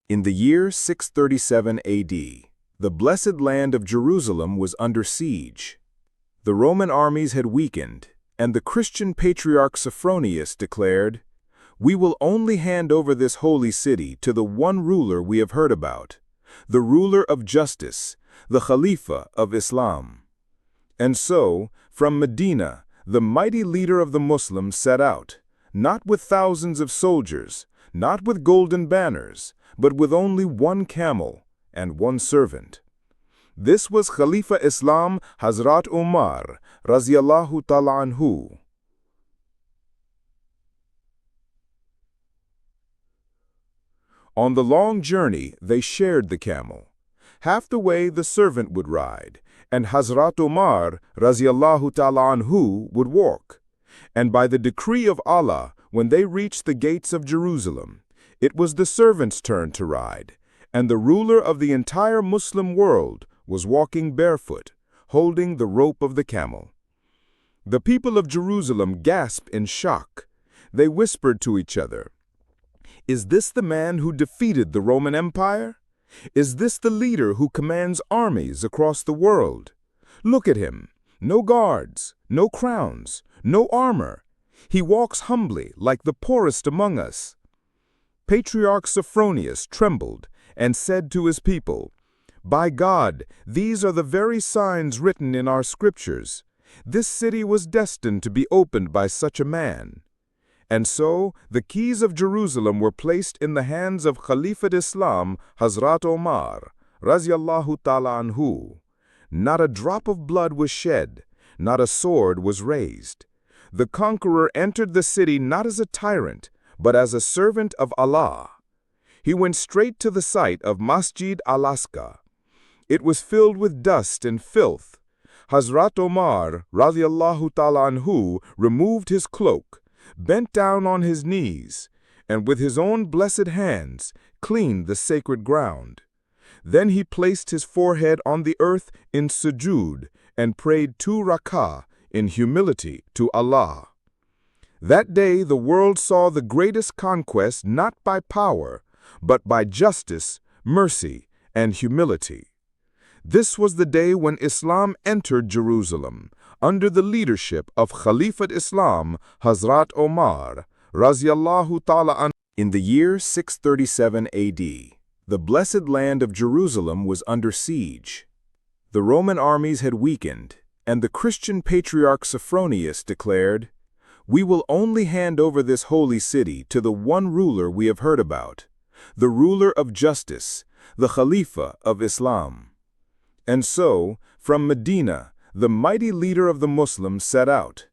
In the year 637 AD, the blessed land of Jerusalem was under siege. The Roman armies had weakened, and the Christian Patriarch Sophronius declared, "We will only hand over this holy city to the one ruler we have heard about, the ruler of justice, the Khalifa of Islam." And so, from Medina, the mighty leader of the Muslims set out, not with thousands of soldiers, not with golden banners, but with only one camel and one servant. This was Khalifa Islam Hazrat Umar, Razi Allah Tala Anho. On the long journey, they shared the camel. Half the way the servant would ride, and Hazrat Umar, Razi Allah Tala Anho, would walk. And by the decree of Allah, when they reached the gates of Jerusalem, it was the servant's turn to ride, and the ruler of the entire Muslim world was walking barefoot, holding the rope of the camel. The people of Jerusalem gasped in shock. They whispered to each other, "Is this the man who defeated the Roman Empire? Is this the leader who commands armies across the world? Look at him. No guards, no crowns, no armor. He walks humbly like the poorest among us." Patriarch Sophronius trembled and said to his people, "By God, these are the very signs written in our scriptures. This city was destined to be opened by such a man." And so the keys of Jerusalem were placed in the hands of Khalifa Islam Hazrat Umar, Razi Allah Tala Anho. Not a drop of blood was shed, not a sword was raised. The conqueror entered the city not as a tyrant, but as a servant of Allah. He went straight to the site of Masjid al-Aqsa. It was filled with dust and filth. Hazrat Umar, Razi Allah Tala Anho, removed his cloak, bent down on his knees, and with his own blessed hands cleaned the sacred ground. Then he placed his forehead on the earth in sujood and prayed 2 rak'ah in humility to Allah. That day the world saw the greatest conquest not by power, but by justice, mercy, and humility. This was the day when Islam entered Jerusalem, under the leadership of Khalifa Islam Hazrat Umar, Razi Allah Tala Anho. In the year 637 AD, the blessed land of Jerusalem was under siege. The Roman armies had weakened, and the Christian Patriarch Sophronius declared, "We will only hand over this holy city to the one ruler we have heard about, the ruler of justice, the Khalifa of Islam." And so, from Medina, the mighty leader of the Muslims set out,